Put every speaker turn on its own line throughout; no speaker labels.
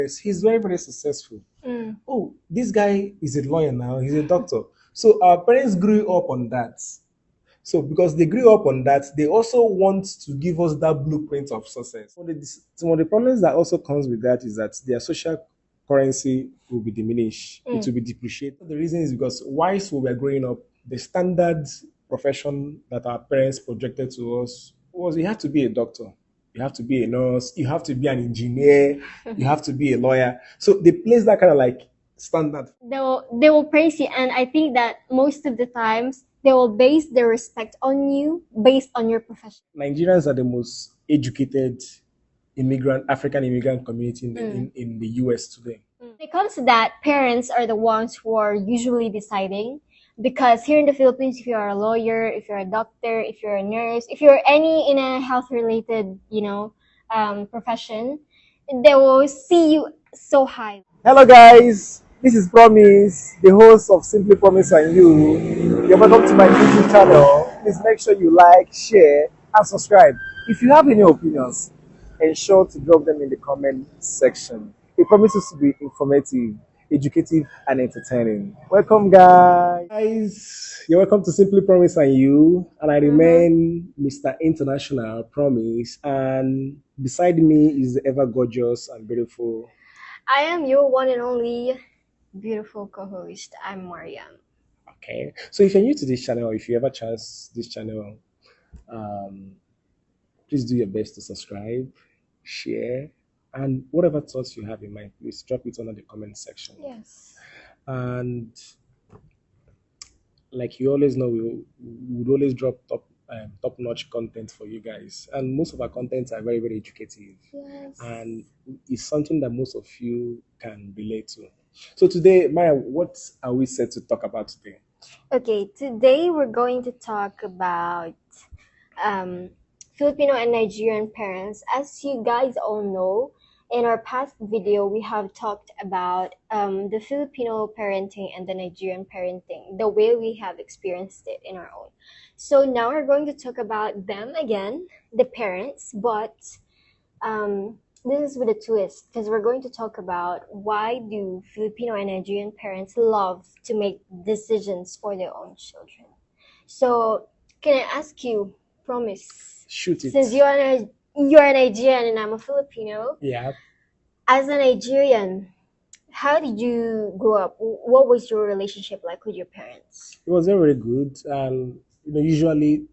Yes, he's very, very successful.
Mm.
Oh, this guy is a lawyer now, he's a doctor. So our parents grew up on that. So because they grew up on that, they also want to give us that blueprint of success. Some of the problems that also comes with that is that their social currency will be diminished. It will
Mm.
be depreciated. The reason is because whilst we were growing up, the standard profession that our parents projected to us was you have to be a doctor, you have to be a nurse, you have to be an engineer, you have to be a lawyer. So they place that kind of like standard.
They will praise you, and I think that most of the times they will base their respect on you based on your profession.
Nigerians are the most educated African immigrant community
Mm.
in the US today.
When it comes to that, parents are the ones who are usually deciding, because here in the Philippines, if you're a lawyer, if you're a doctor, if you're a nurse, if you're any in a health related, profession, they will see you so high.
Hello, guys. This is Promise, the host of Simply Promise and You. You're welcome to my YouTube channel. Please make sure you like, share, and subscribe. If you have any opinions, ensure to drop them in the comment section. It promises to be informative, educative, and entertaining. Welcome, guys. Guys, you're welcome to Simply Promise and You. And I
Mm-hmm.
remain Mr. International Promise. And beside me is the ever gorgeous and beautiful.
I am your one and only beautiful co-host. I'm Mariam.
Okay. So if you're new to this channel, if you ever chance this channel, um, please do your best to subscribe, share, and whatever thoughts you have in mind, please drop it under the comment section.
Yes.
And like you always know, we would always drop top notch content for you guys, and most of our contents are very, very educative,
Yes.
and it's something that most of you can relate to. So today, Maya, what are we set to talk about today?
Okay, today we're going to talk about um, Filipino and Nigerian parents. As you guys all know, in our past video, we have talked about the Filipino parenting and the Nigerian parenting, the way we have experienced it in our own. So now we're going to talk about them again, the parents, but this is with a twist, because we're going to talk about why do Filipino and Nigerian parents love to make decisions for their own children. So, can I ask you, Promise,
Shoot it.
since you're a Nigerian and I'm a Filipino,
Yeah.
as a Nigerian, how did you grow up? What was your relationship like with your parents?
It was very, very good. And usually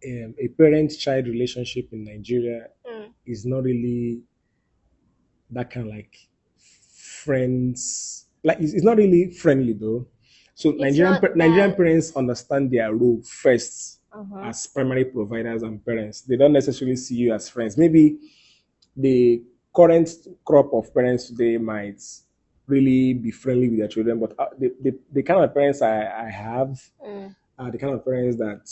a parent-child relationship in Nigeria
Mm.
is not really that kind of like friends. Like it's not really friendly though. So
It's not
Nigerian
that.
parents understand their role first
Uh-huh.
as primary providers and parents. They don't necessarily see you as friends. Maybe the current crop of parents today might really be friendly with their children, but the kind of parents I have
Mm.
are the kind of parents that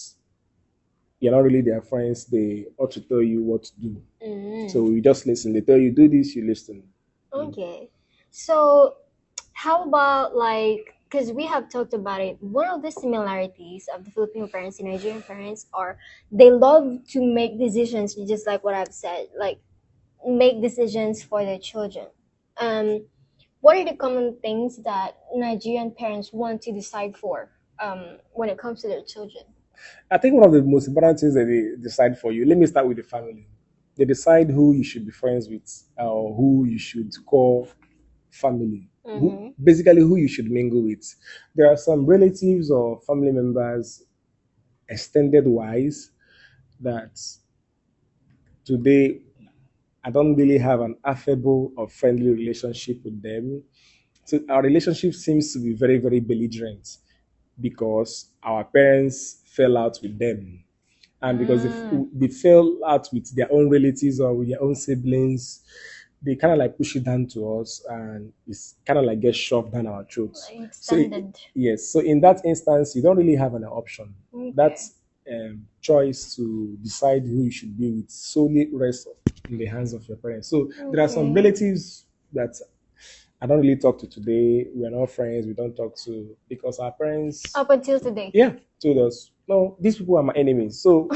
you're not really their friends. They ought to tell you what to do.
Mm.
So you just listen. They tell you do this, you listen.
Okay. So, how about like, because we have talked about it, one of the similarities of the Filipino parents and Nigerian parents are they love to make decisions, just like what I've said, like make decisions for their children. Um, what are the common things that Nigerian parents want to decide for when it comes to their children?
I think one of the most important things that they decide for you. Let me start with the family. They decide who you should be friends with, or who you should call family.
Mm-hmm.
Basically who you should mingle with. There are some relatives or family members, extended wise, that today I don't really have an affable or friendly relationship with them. So our relationship seems to be very, very belligerent because our parents fell out with them. And because
Mm.
they fell out with their own relatives or with their own siblings, they kind of like push it down to us, and it's kind of like get shoved down our throats.
Like
So
extended.
yes, so in that instance, you don't really have an option.
Okay.
That choice to decide who you should be with solely rests in the hands of your parents. So there are some
Okay.
relatives that I don't really talk to today. We're not friends. We don't talk to because our parents,
Up until today.
yeah, told us, no, these people are my enemies. So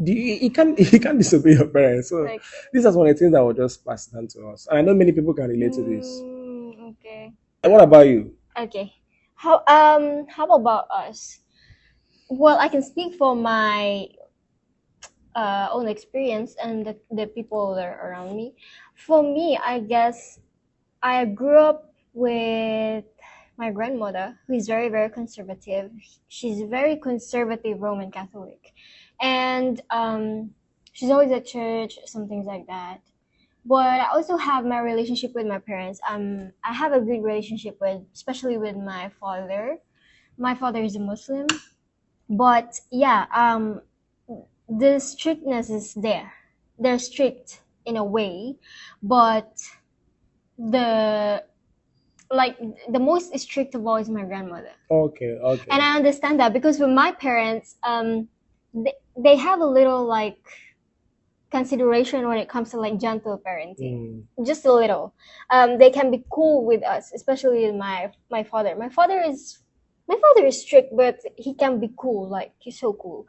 you can't disobey your parents. So
Okay.
these are one of the things that will just pass down to us. And I know many people can relate to this.
Okay.
And what about you?
Okay. How about us? Well, I can speak for my own experience and the people that are around me. For me, I guess I grew up with my grandmother, who is very, very conservative. She's very conservative Roman Catholic. And she's always at church, some things like that. But I also have my relationship with my parents. I have a good relationship with, especially with my father. My father is a Muslim. But yeah, the strictness is there. They're strict in a way, but the like the most strict of all is my grandmother.
Okay,
And
okay.
I understand that because with my parents, they have a little like consideration when it comes to like gentle parenting, just a little. They can be cool with us, especially with my father. My father is strict, but he can be cool. Like he's so cool.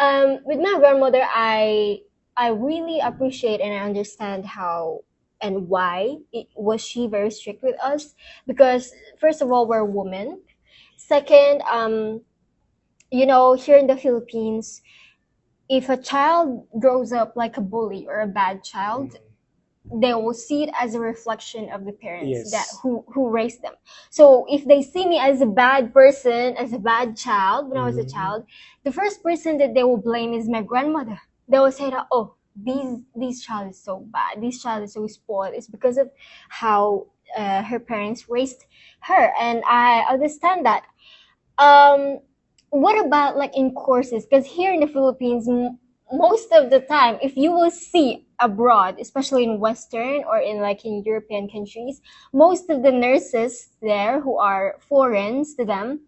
With my grandmother, I really appreciate and I understand how and why was she very strict with us, because first of all, we're women. Second, here in the Philippines, if a child grows up like a bully or a bad child, they will see it as a reflection of the parents that
Yes.
who raised them. So if they see me as a bad person, as a bad child when I was a child, the first person that they will blame is my grandmother. They will say that, oh, these child is so bad, this child is so spoiled. It's because of how her parents raised her, and I understand that. um what about like in courses? Because here in the Philippines, most of the time, if you will see abroad, especially in Western or in like in European countries, most of the nurses there who are foreigners to them,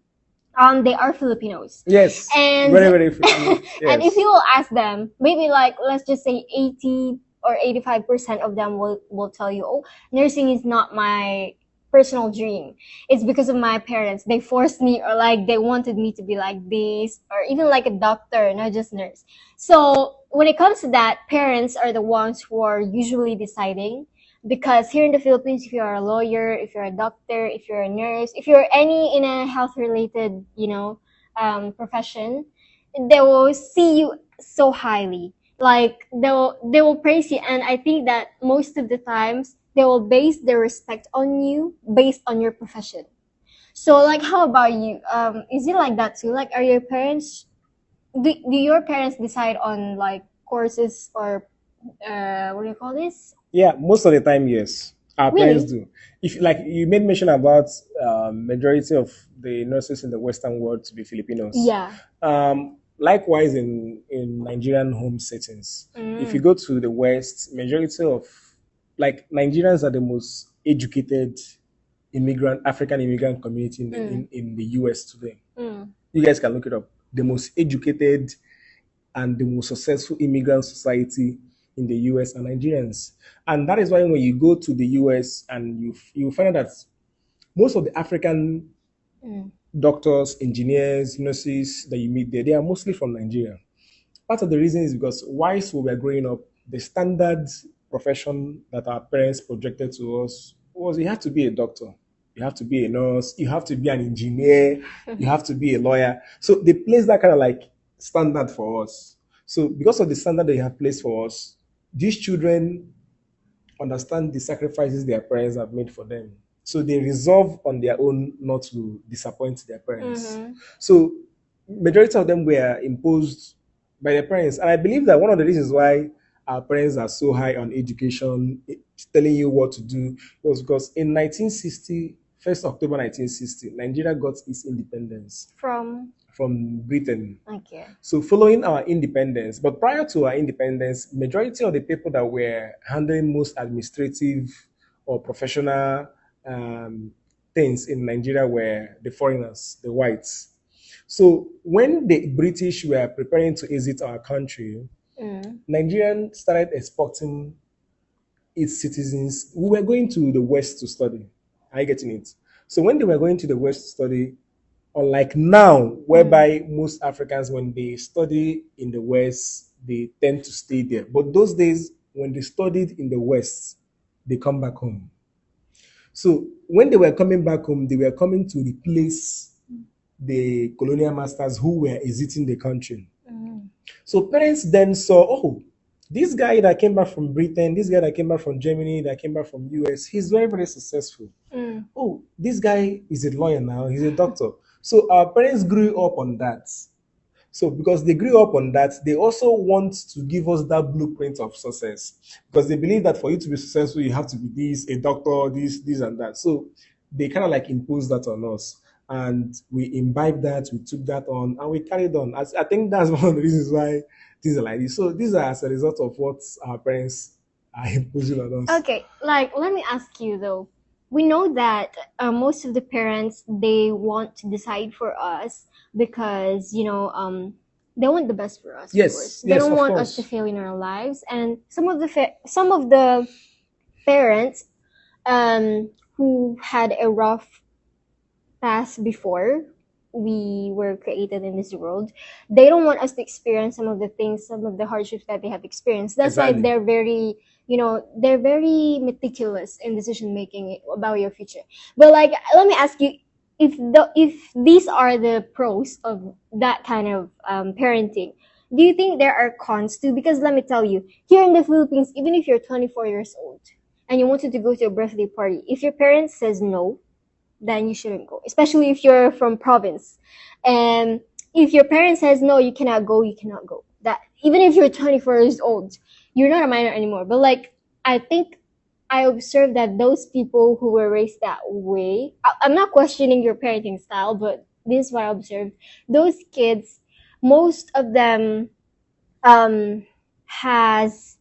they are Filipinos.
Yes.
And
Very, very
and if
yes.
you will ask them, maybe like let's just say 80 or 85% of them will tell you, oh, nursing is not my personal dream. It's because of my parents. They forced me, or like they wanted me to be like this, or even like a doctor, not just nurse. So when it comes to that, parents are the ones who are usually deciding, because here in the Philippines, if you're a lawyer, if you're a doctor, if you're a nurse, if you're any in a health related, profession, they will see you so highly. Like they will praise you, and I think that most of the times they will base their respect on you based on your profession. So like, how about you? Is it like that too? Like, are your parents? Do your parents decide on like courses or what do you call this?
Yeah, most of the time, yes. Our parents
Really?
do. If like you made mention about majority of the nurses in the Western world to be Filipinos.
Yeah.
Likewise, in Nigerian home settings, if you
Mm.
go to the West, majority of like Nigerians are the most educated African immigrant community in the US today.
Mm.
You guys can look it up. The most educated and the most successful immigrant society in the US are Nigerians. And that is why when you go to the US and you find out that most of the African
Mm.
doctors, engineers, nurses that you meet there, they are mostly from Nigeria. Part of the reason is because whilst we were growing up, the standard profession that our parents projected to us was you have to be a doctor, you have to be a nurse, you have to be an engineer, you have to be a lawyer. So they placed that kind of like standard for us. So because of the standard they have placed for us, these children understand the sacrifices their parents have made for them. So they resolve on their own not to disappoint their parents.
Mm-hmm.
So majority of them were imposed by their parents. And I believe that one of the reasons why our parents are so high on education, telling you what to do, was because in 1960, 1st October 1960, Nigeria got its independence
From
from Britain.
okay.
So following our independence, but prior to our independence, majority of the people that were handling most administrative or professional um, things in Nigeria were the foreigners, the whites. So when the British were preparing to exit our country,
Mm.
Nigeria started exporting its citizens who were going to the West to study. Are you getting it? So when they were going to the West to study, unlike now,
Mm.
whereby most Africans, when they study in the West, they tend to stay there. But those days, when they studied in the West, they come back home. So when they were coming back home, they were coming to replace the colonial masters who were exiting the country. So parents then saw, oh, this guy that came back from Britain, this guy that came back from Germany, that came back from US, he's very, very successful. Oh, this guy is a lawyer now, he's a doctor. So our parents grew up on that. So because they grew up on that, they also want to give us that blueprint of success. Because they believe that for you to be successful, you have to be this, a doctor, this, and that. So they kind of like impose that on us. And we imbibed that, we took that on, and we carried on. I think that's one of the reasons why things are like this. So these are as a result of what our parents are imposing on us.
Okay, like let me ask you though. We know that most of the parents they want to decide for us because they want the best for us.
Yes,
of course. They
yes,
don't
of
want
course.
us to fail in our lives, and some of the parents who had a rough past before we were created in this world, they don't want us to experience some of the things, some of the hardships that they have experienced. That's why
Exactly.
they're very meticulous in decision making about your future. But like, let me ask you, if these are the pros of that kind of parenting, do you think there are cons too? Because let me tell you, here in the Philippines, even if you're 24 years old and you wanted to go to a birthday party, if your parents says no, then you shouldn't go, especially if you're from province. And if your parent says no, you cannot go, you cannot go. That even if you're 24 years old, you're not a minor anymore. But like, I think I observed that those people who were raised that way, I'm not questioning your parenting style, but this is what I observed. Those kids, most of them has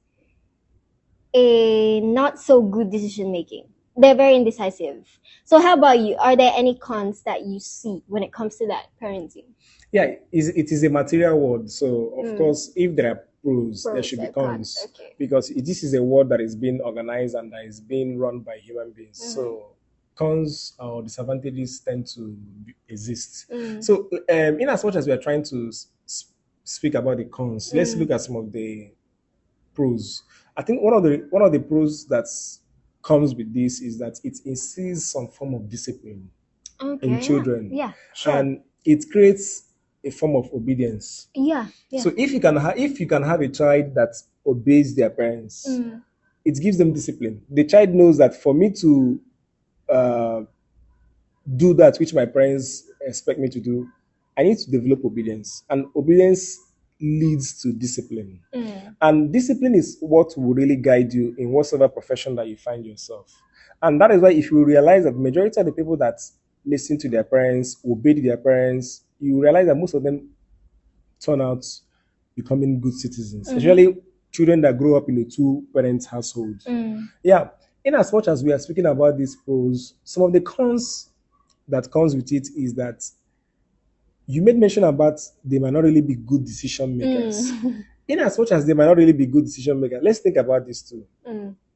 a not so good decision making. They're very indecisive. So how about you? Are there any cons that you see when it comes to that parenting?
Yeah, it is a material word. So, of course, if there are pros, there
Pros
should be
or cons,
cons.
okay.
Because this is a word that is being organized and that is being run by human beings. So, cons or disadvantages tend to exist. So, in as much as we are trying to speak about the cons, let's look at some of the pros. I think one of the pros that comes with this is that it instills some form of discipline
Okay,
in children,
yeah, sure.
and it creates a form of obedience.
Yeah.
So if you can have a child that obeys their parents, it gives them discipline. The child knows that for me to uh, do that which my parents expect me to do, I need to develop obedience, and obedience leads to discipline. And discipline is what will really guide you in whatever profession that you find yourself. And that is why if you realize that the majority of the people that listen to their parents, obey their parents, you realize that most of them turn out becoming good citizens, especially children that grow up in a two-parent household. Yeah, in as much as we are speaking about these pros, some of the cons that comes with it is that you made mention about they might not really be good decision makers. In as much as they might not really be good decision makers, let's think about this too.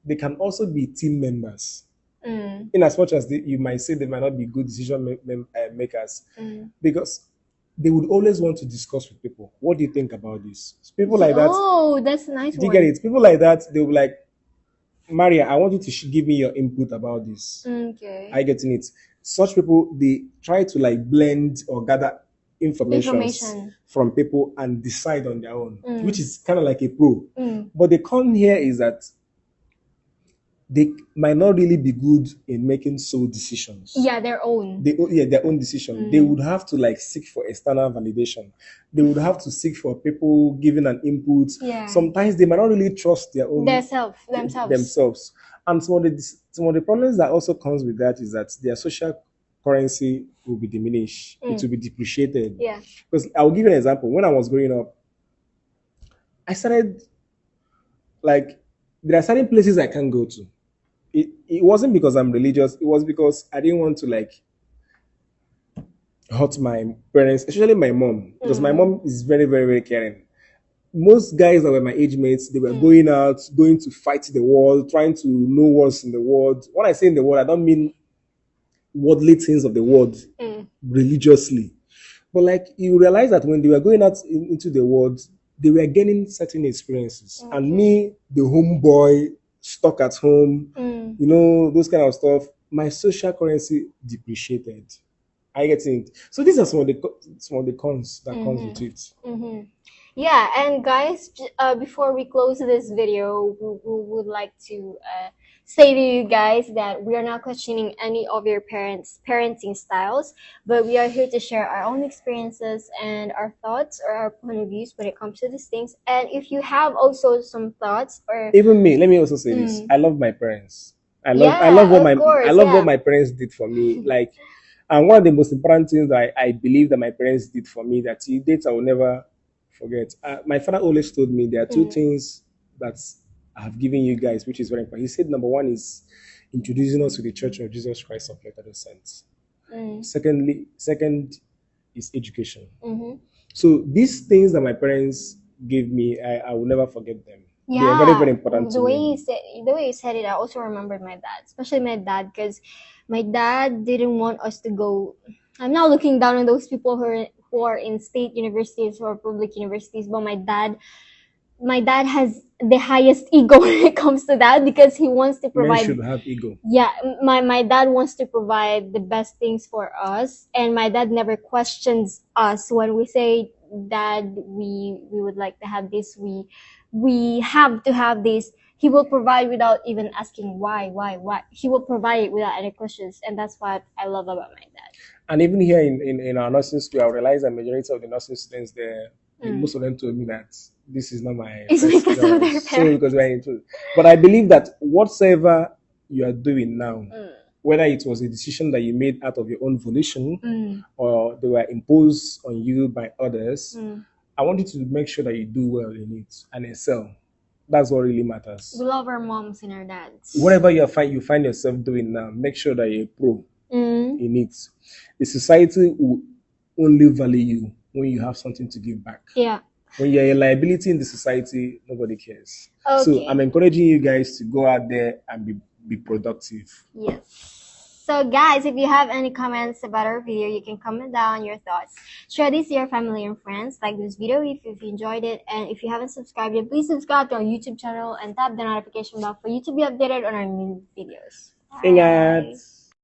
They can also be team members. In as much as you might say they might not be good decision makers, because they would always want to discuss with people. What do you think about this? So people like that.
Oh, that's a nice
Do you
one.
get it? People like that, they will be like, Maria, I want you to give me your input about this.
Okay.
Are you getting it? Such people, they try to like blend or gather information from people and decide on their own, which is kind of like a pro. But the con here is that they might not really be good in making sole decisions.
Yeah, their own.
Their own decision. They would have to like seek for external validation. They would have to seek for people giving an input.
Yeah.
Sometimes they might not really trust their own themselves. And some of the problems that also comes with that is that their social currency will be diminished. It will be depreciated.
Yeah.
Because I'll give you an example. When I was growing up, I started like there are certain places I can't go to. It wasn't because I'm religious. It was because I didn't want to like hurt my parents, especially my mom, because my mom is very, very, very caring. Most guys that were my age mates, they were going out, going to fight the world, trying to know what's in the world. When I say in the world, I don't mean worldly things of the world religiously. But like you realize that when they were going out into the world, they were gaining certain experiences. And
Okay.
me, the homeboy, stuck at home,
Mm.
you know, those kind of stuff, my social currency depreciated. I get it. So these are some of the cons that comes with it.
Mm-hmm. Yeah, and guys, before we close this video, we would like to say to you guys that we are not questioning any of your parents' parenting styles, but we are here to share our own experiences and our thoughts or our point of views when it comes to these things. And if you have also some thoughts or
Even me, let me also say this. I love my parents.
yeah, of
I
course,
love what
yeah.
my parents did for me. Like, and one of the most important things that I believe that my parents did for me that till dates I will never forget. My father always told me there are two
Mm,
things that I have given you guys, which is very important. He said number one is introducing us to the Church of Jesus Christ of Latter-day Saints.
mm,
Second is education.
mm-hmm.
So these things that my parents gave me, I will never forget them. They are very, very
Yeah,
important to me.
the way you said it, I also remembered my dad, especially my dad, because my dad didn't want us to go. I'm not looking down on those people who are in state universities or public universities, but my dad has the highest ego when it comes to that because he wants to
Men
provide.
should have ego.
Yeah, my dad wants to provide the best things for us, and my dad never questions us when we say, dad, we would like to have this, we have to have this. He will provide without even asking why. He will provide it without any questions, and that's what I love about my dad.
And even here in our nursing school, I realized that majority of the nursing students there,
Mm.
most of them told me that this is not my
It's
first
because of their
choice. So because
parents.
we're into, but I believe that whatsoever you are doing now,
Mm.
whether it was a decision that you made out of your own volition
Mm.
or they were imposed on you by others,
Mm.
I want you to make sure that you do well in it and excel. That's what really matters.
We love our moms and our dads.
Whatever you find yourself doing now, make sure that you're a pro
Mm.
in it. The society will only value you when you have something to give back.
Yeah.
When you're a liability in the society, nobody cares. So I'm
Okay.
encouraging you guys to go out there and be productive.
Yes. So guys, if you have any comments about our video, you can comment down your thoughts. Share this to your family and friends. Like this video if you enjoyed it. And if you haven't subscribed yet, please subscribe to our YouTube channel and tap the notification bell for you to be updated on our new videos. Bye.
Ingat!